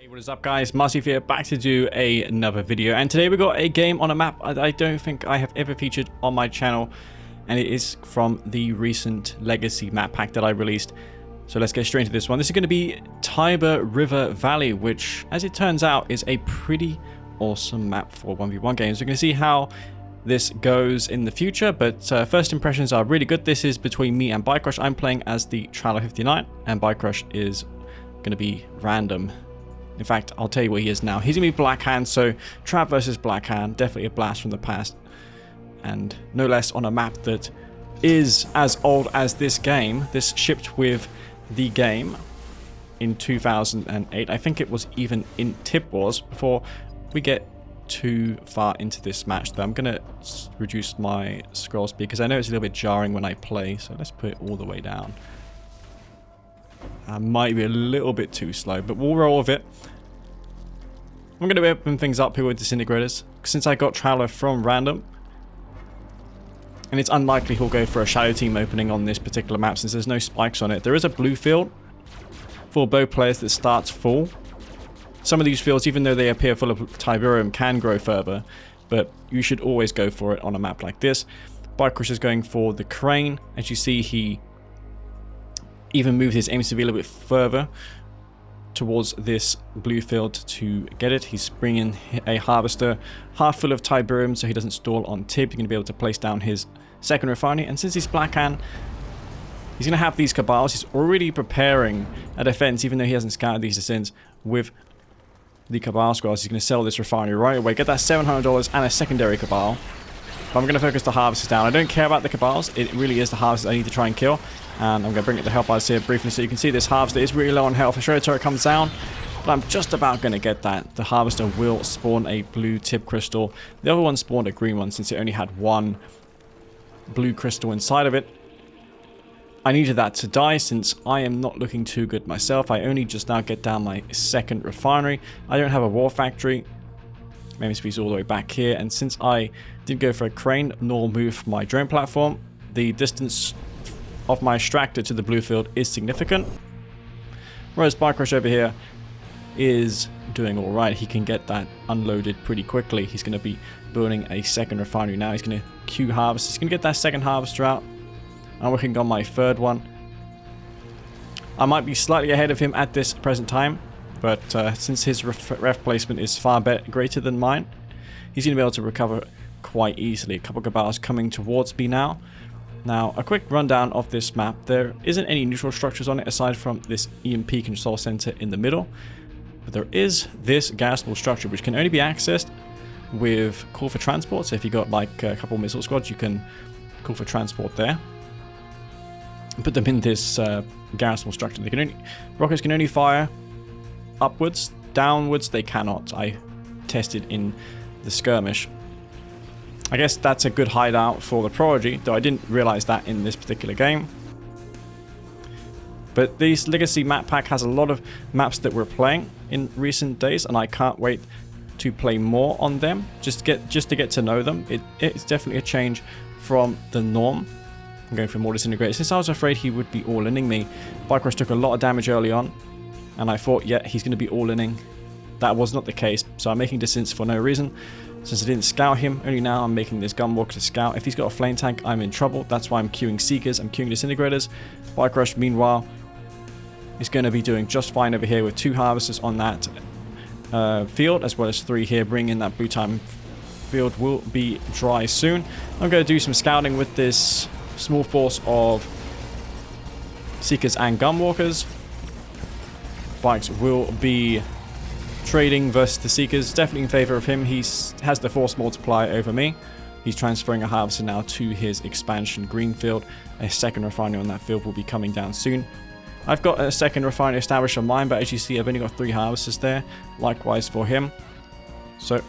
Hey, what is up guys, Massive here, back to do another video, and today we got a game on a map I don't think I have ever featured on my channel, and it is from the recent Legacy map pack that I released. So let's get straight into this one. This is going to be Tiber River Valley, which as it turns out is a pretty awesome map for 1v1 games. We're going to see how this goes in the future, but first impressions are really good. This is between me and BikeRush. I'm playing as the Traveler 59 and BikeRush is going to be random. In fact, I'll tell you where he is now. He's going to be Blackhand, so Trav versus Blackhand. Definitely a blast from the past. And no less on a map that is as old as this game. This shipped with the game in 2008. I think it was even in Tip Wars. Before we get too far into this match, though, I'm going to reduce my scroll speed because I know it's a little bit jarring when I play. So let's put it all the way down. I might be a little bit too slow, but we'll roll with it. I'm going to open things up here with Disintegrators, since I got Traveler from random. And it's unlikely he'll go for a Shadow Team opening on this particular map, since there's no spikes on it. There is a blue field for bow players that starts full. Some of these fields, even though they appear full of Tiberium, can grow further, but you should always go for it on a map like this. BikeRush is going for the Crane. As you see, he even moved his aim to be a little bit further towards this blue field to get it. He's bringing a harvester half full of Tiberium so he doesn't stall on tip. You're going to be able to place down his second refinery, and since he's Blackhand, he's going to have these Cabals. He's already preparing a defense, even though he hasn't scouted these descents with the Cabal squads. He's going to sell this refinery right away, get that $700 and a secondary Cabal. But I'm going to focus the harvesters down. I don't care about the Cabals. It really is the harvesters I need to try and kill. And I'm going to bring it to help us here briefly so you can see this harvester is really low on health. The Shredder turret comes down, but I'm just about going to get that. The harvester will spawn a blue tip crystal. The other one spawned a green one since it only had one blue crystal inside of it. I needed that to die since I am not looking too good myself. I only just now get down my second refinery. I don't have a war factory. Main speed's all the way back here, and since I didn't go for a crane nor move my drone platform, the distance of my extractor to the blue field is significant. Whereas BikeRush over here is doing alright. He can get that unloaded pretty quickly. He's going to be building a second refinery now. He's going to queue harvest. He's going to get that second harvester out. I'm working on my third one. I might be slightly ahead of him at this present time, but since his ref placement is far greater than mine, he's going to be able to recover quite easily. A couple of Cabals coming towards me now. Now, a quick rundown of this map. There isn't any neutral structures on it aside from this EMP control center in the middle. But there is this gasable structure which can only be accessed with call for transport. So if you got like a couple missile squads, you can call for transport there. Put them in this gasable structure. Rockets can only fire upwards, downwards they cannot. I tested in the skirmish. I guess that's a good hideout for the Prodigy, though I didn't realize that in this particular game. But this Legacy map pack has a lot of maps that we're playing in recent days, and I can't wait to play more on them, just to get to know them. It's definitely a change from the norm. I'm going for more Disintegrators. Since I was afraid he would be all-inning me, BikeRush took a lot of damage early on, and I thought, yeah, he's going to be all-inning. That was not the case, so I'm making distance for no reason. Since I didn't scout him, only now I'm making this Gunwalker to scout. If he's got a flame tank, I'm in trouble. That's why I'm queuing Seekers, I'm queuing Disintegrators. BikeRush, meanwhile, is going to be doing just fine over here with 2 harvesters on that field, as well as 3 here. Bringing in that blue time field will be dry soon. I'm going to do some scouting with this small force of Seekers and Gunwalkers. Bikes will be trading versus the Seekers, definitely in favor of him. He has the force multiplier over me. He's transferring a harvester now to his expansion greenfield. A second refinery on that field will be coming down soon. I've got a second refinery established on mine, but as you see, I've only got 3 harvesters there. Likewise for him. So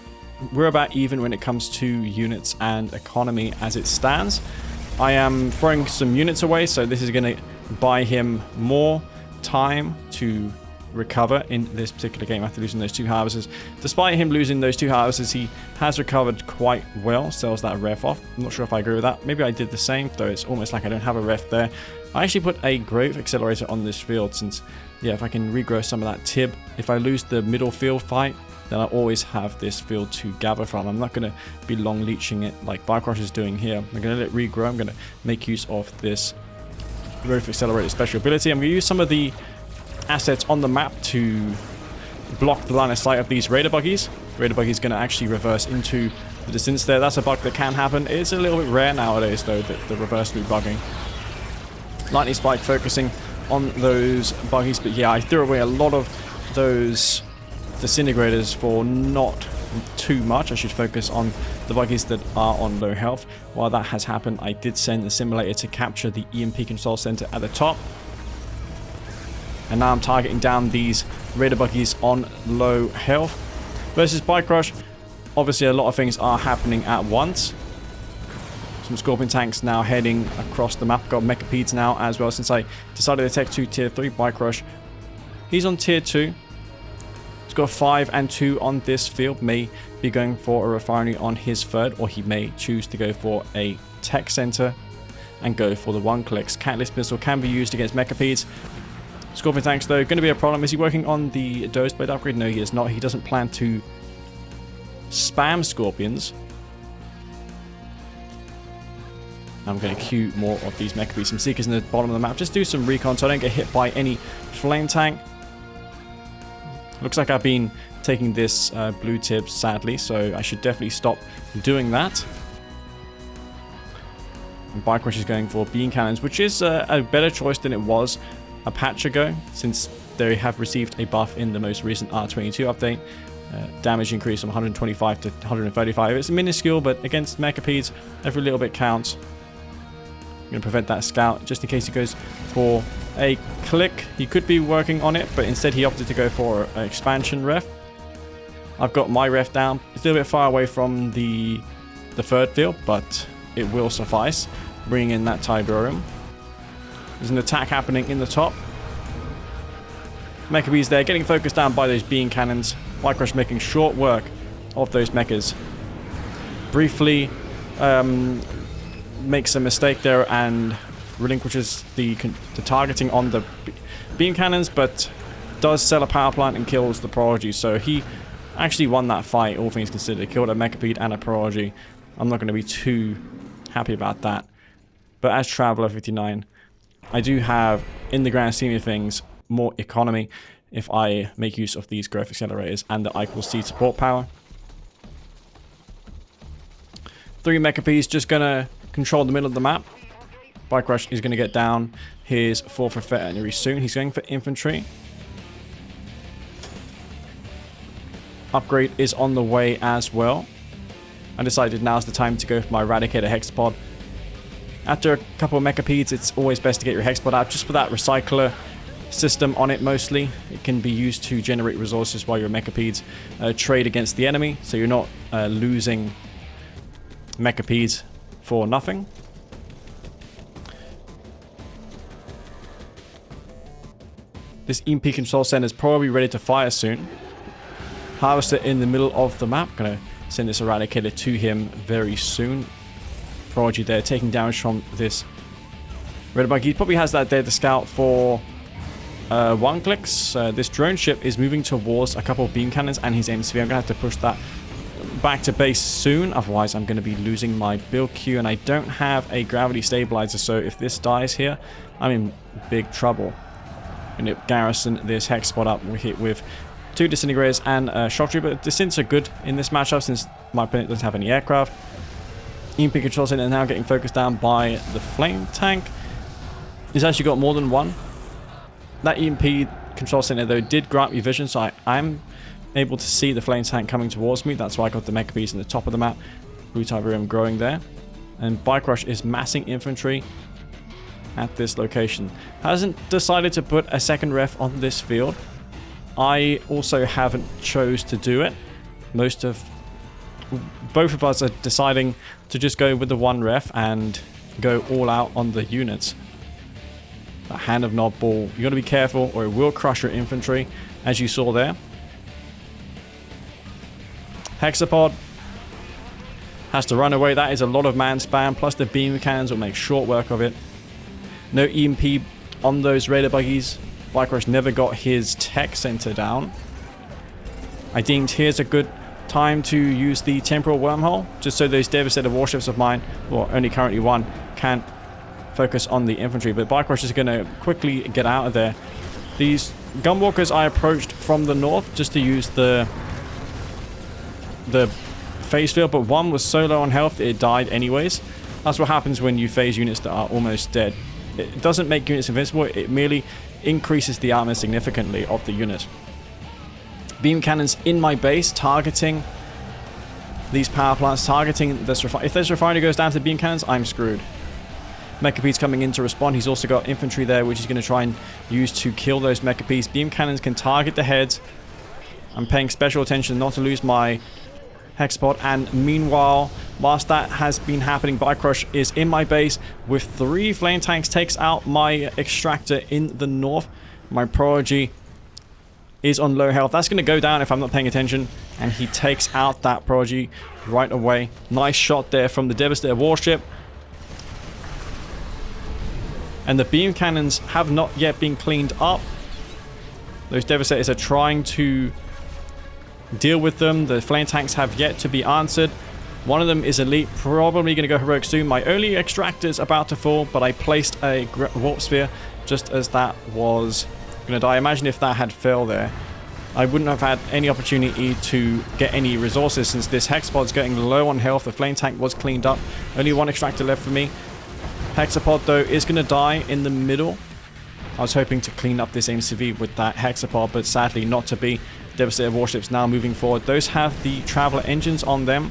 we're about even when it comes to units and economy as it stands. I am throwing some units away, so this is going to buy him more time to recover in this particular game after losing those 2 harvesters. Despite him losing those 2 harvesters, he has recovered quite well, sells that ref off. I'm not sure if I agree with that. Maybe I did the same, though it's almost like I don't have a ref there. I actually put a growth accelerator on this field since, yeah, if I can regrow some of that tib, if I lose the middle field fight, then I always have this field to gather from. I'm not going to be long leeching it like BikeRush is doing here. I'm going to let it regrow. I'm going to make use of this growth accelerator special ability. I'm going to use some of the assets on the map to block the line of sight of these raider buggies. Raider buggy is going to actually reverse into the distance there. That's a bug that can happen. It's a little bit rare nowadays, though, the reverse loop bugging. Lightning Spike focusing on those buggies, but yeah, I threw away a lot of those disintegrators for not too much. I should focus on the buggies that are on low health. While that has happened, I did send the simulator to capture the EMP control center at the top. And now I'm targeting down these raider buggies on low health. Versus BikeRush, obviously a lot of things are happening at once. Some Scorpion tanks now heading across the map. Got Mechapedes now as well since I decided to take 2 tier 3. BikeRush, he's on tier 2. He's got 5 and 2 on this field. May be going for a refinery on his 3rd, or he may choose to go for a tech center and go for the 1-clicks. Catalyst missile can be used against Mechapedes. Scorpion tanks, though, going to be a problem. Is he working on the Dose Blade upgrade? No, he is not. He doesn't plan to spam Scorpions. I'm going to queue more of these Mechapedes. Some Seekers in the bottom of the map. Just do some recon so I don't get hit by any flame tank. Looks like I've been taking this blue tip, sadly, so I should definitely stop doing that. And BikeRush is going for beam cannons, which is a better choice than it was a patch ago, since they have received a buff in the most recent R22 update. Damage increase from 125 to 135. It's minuscule, but against Mechapedes, every little bit counts. I'm going to prevent that scout just in case he goes for a click. He could be working on it, but instead he opted to go for an expansion ref. I've got my ref down. It's a little bit far away from the 3rd field, but it will suffice. Bringing in that Tiberium. There's an attack happening in the top. Mechabees there, getting focused down by those beam cannons. BikeRush making short work of those mechas. Briefly makes a mistake there and relinquishes the targeting on the beam cannons, but does sell a power plant and kills the Prodigy. So he actually won that fight, all things considered. Killed a Mechapede and a Prodigy. I'm not going to be too happy about that. But as Traveler 59, I do have, in the grand scheme of things, more economy if I make use of these growth accelerators and the I+C support power. 3 Mechapedes just going to control the middle of the map. BikeRush is going to get down his 4th Refinery soon. He's going for infantry. Upgrade is on the way as well. I decided now's the time to go for my Eradicator Hexapod. After a couple of Mechapedes, it's always best to get your Hexapod out just for that recycler system on it mostly. It can be used to generate resources while your Mechapedes trade against the enemy, so you're not losing Mechapedes for nothing. This EMP control center is probably ready to fire soon. Harvester in the middle of the map. Gonna send this Eradicator to him very soon. Prodigy there taking damage from this Red Bug. He probably has that there to scout for 1-clicks. This drone ship is moving towards a couple of beam cannons and his MCV. I'm gonna have to push that back to base soon, otherwise I'm going to be losing my build queue, and I don't have a gravity stabilizer, so if this dies here, I'm in big trouble. I'm going to garrison this hex spot up. We hit with 2 disintegrators and a shock trooper. Disints are good in this matchup since my opponent doesn't have any aircraft. EMP control center now getting focused down by the flame tank. He's actually got more than one. That EMP control center though did grant me vision, so I'm able to see the flame tank coming towards me. That's why I got the Mechapedes in the top of the map. Blue Tiberium growing there. And BikeRush is massing infantry at this location. Hasn't decided to put a 2nd ref on this field. I also haven't chose to do it. Both of us are deciding to just go with the 1 ref and go all out on the units. That Hand of Nod ball. You got to be careful or it will crush your infantry, as you saw there. Hexapod has to run away. That is a lot of man spam, plus the beam cannons will make short work of it. No EMP on those raider buggies. BikeRush never got his tech center down. I deemed here's a good time to use the temporal wormhole, just so those devastated warships of mine, well, only currently one, can focus on the infantry. But BikeRush is going to quickly get out of there. These gunwalkers I approached from the north just to use the phase field, but one was so low on health it died anyways. That's what happens when you phase units that are almost dead. It doesn't make units invincible, it merely increases the armor significantly of the unit. Beam cannons in my base targeting these power plants, targeting this refinery. If this refinery goes down to beam cannons, I'm screwed. Mechapede's coming in to respond. He's also got infantry there, which he's going to try and use to kill those Mechapedes. Beam cannons can target the heads. I'm paying special attention not to lose my Hexapod, and meanwhile, whilst that has been happening, BikeRush is in my base with 3 flame tanks, takes out my extractor in the north. My Prodigy is on low health. That's going to go down if I'm not paying attention, and he takes out that Prodigy right away. Nice shot there from the Devastator warship. And the beam cannons have not yet been cleaned up. Those Devastators are trying to deal with them. The flame tanks have yet to be answered. One of them is elite, probably going to go heroic soon. My only extractor is about to fall, but I placed a warp sphere just as that was going to die. Imagine if that had failed there. I wouldn't have had any opportunity to get any resources since this Hexapod's getting low on health. The flame tank was cleaned up. Only 1 extractor left for me. Hexapod, though, is going to die in the middle. I was hoping to clean up this AMCV with that Hexapod, but sadly not to be. Devastator warships now moving forward. Those have the Traveler engines on them.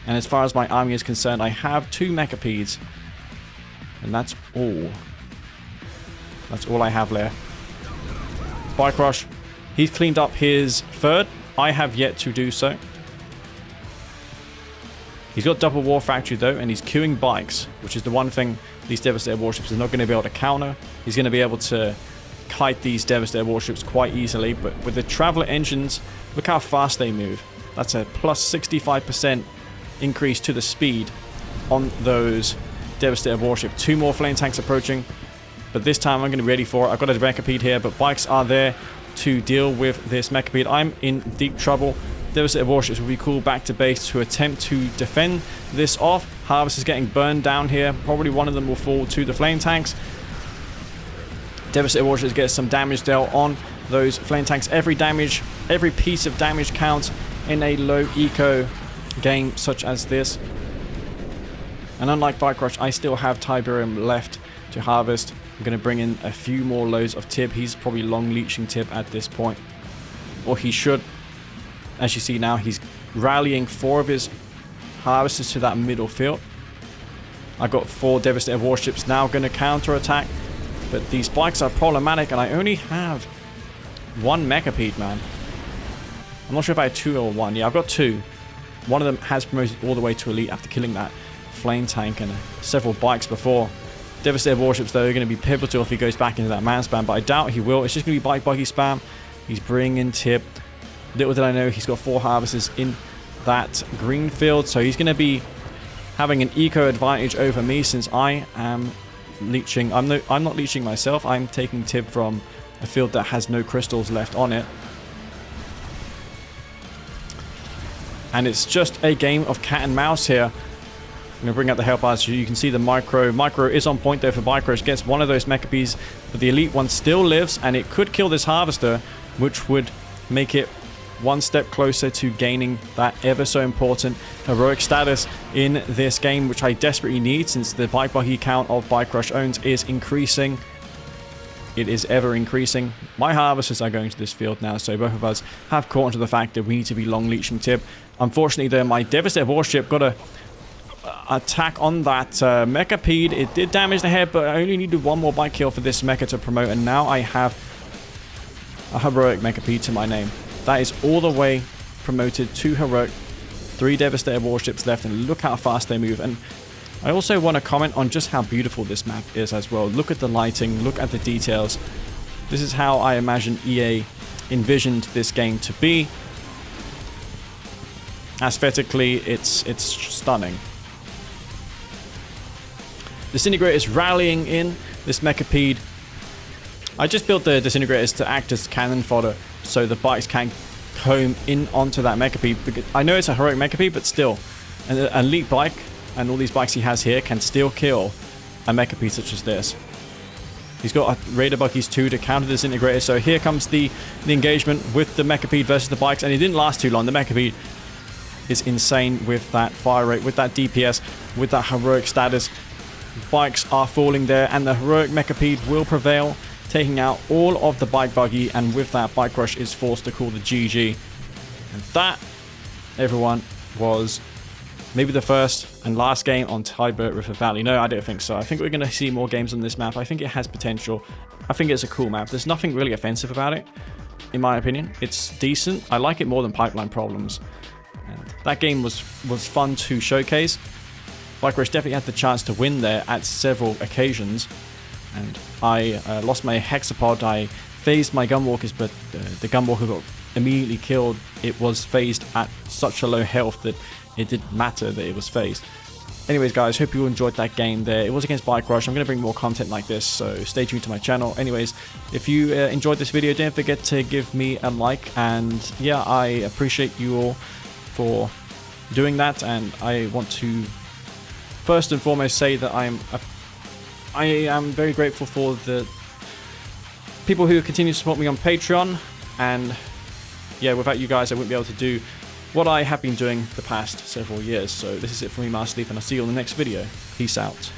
And as far as my army is concerned, I have 2 Mechapedes. And that's all. That's all I have left. BikeRush, he's cleaned up his 3rd. I have yet to do so. He's got double war factory though, and he's queuing bikes, which is the one thing these Devastator warships are not going to be able to counter. He's going to be able to kite these Devastator warships quite easily, but with the Traveler engines, look how fast they move. That's a plus 65% increase to the speed on those Devastator warships. 2 more flame tanks approaching, but this time I'm going to be ready for it. I've got a Mechapede here, but bikes are there to deal with this Mechapede. I'm in deep trouble. Devastator warships will be called back to base to attempt to defend this off. Harvest is getting burned down here. Probably one of them will fall to the flame tanks. Devastator warships get some damage dealt on those flame tanks. Every piece of damage counts in a low eco game such as this. And unlike BikeRush, I still have Tiberium left to harvest. I'm going to bring in a few more loads of Tib. He's probably long leeching Tib at this point. Or he should. As you see now, he's rallying 4 of his harvesters to that middle field. I've got 4 Devastator warships now going to counter-attack. But these bikes are problematic, and I only have 1 Mechapede, man. I'm not sure if I had 2 or 1. Yeah, I've got 2. One of them has promoted all the way to elite after killing that flame tank and several bikes before. Devastator warships, though, are going to be pivotal if he goes back into that man spam, but I doubt he will. It's just going to be bike buggy spam. He's bringing in Tib. Little did I know, he's got 4 harvesters in that green field, so he's going to be having an eco advantage over me since I am leeching. I'm not leeching myself. I'm taking Tib from a field that has no crystals left on it. And it's just a game of cat and mouse here. I'm going to bring out the help arts. You can see the micro. Micro is on point there for BikeRush. Gets one of those Mechapedes, but the elite one still lives, and it could kill this harvester, which would make it one step closer to gaining that ever so important heroic status in this game, which I desperately need since the bike buggy count of BikeRush owns is increasing. It is ever increasing. My harvesters are going to this field now, so both of us have caught on to the fact that we need to be long leeching Tib. Unfortunately, though, my Devastator warship got a attack on that Mechapede. It did damage the head, but I only needed 1 more bike kill for this mecha to promote, and now I have a heroic Mechapede to my name. That is all the way promoted to heroic. 3 Devastator warships left, and look how fast they move. And I also want to comment on just how beautiful this map is as well. Look at the lighting, look at the details. This is how I imagine EA envisioned this game to be. Aesthetically, it's stunning. Disintegrators rallying in. This Mechapede. I just built the disintegrators to act as cannon fodder so the bikes can comb in onto that Mechapede. Because I know it's a heroic Mechapede, but still, an elite bike and all these bikes he has here can still kill a Mechapede such as this. He's got Raider Buggies too to counter the disintegrators. So here comes the engagement with the Mechapede versus the bikes, and it didn't last too long. The Mechapede is insane with that fire rate, with that DPS, with that heroic status. Bikes are falling there, and the heroic Mechapede will prevail, taking out all of the bike buggy, and with that, BikeRush is forced to call the GG. And that, everyone, was maybe the first and last game on Tybert River Valley. No, I don't think so. I think we're going to see more games on this map. I think it has potential. I think it's a cool map. There's nothing really offensive about it, in my opinion. It's decent. I like it more than Pipeline Problems. And that game was fun to showcase. BikeRush definitely had the chance to win there at several occasions. And I lost my Hexapod. I phased my Gunwalkers, but the Gunwalker got immediately killed. It was phased at such a low health that it didn't matter that it was phased. Anyways, guys, hope you enjoyed that game there. It was against BikeRush. I'm going to bring more content like this, so stay tuned to my channel. Anyways, if you enjoyed this video, don't forget to give me a like. And yeah, I appreciate you all for doing that. And I want to first and foremost say that I am very grateful for the people who continue to support me on Patreon. And yeah, without you guys, I wouldn't be able to do what I have been doing the past several years. So this is it from me, Master Sleep, and I'll see you on the next video. Peace out.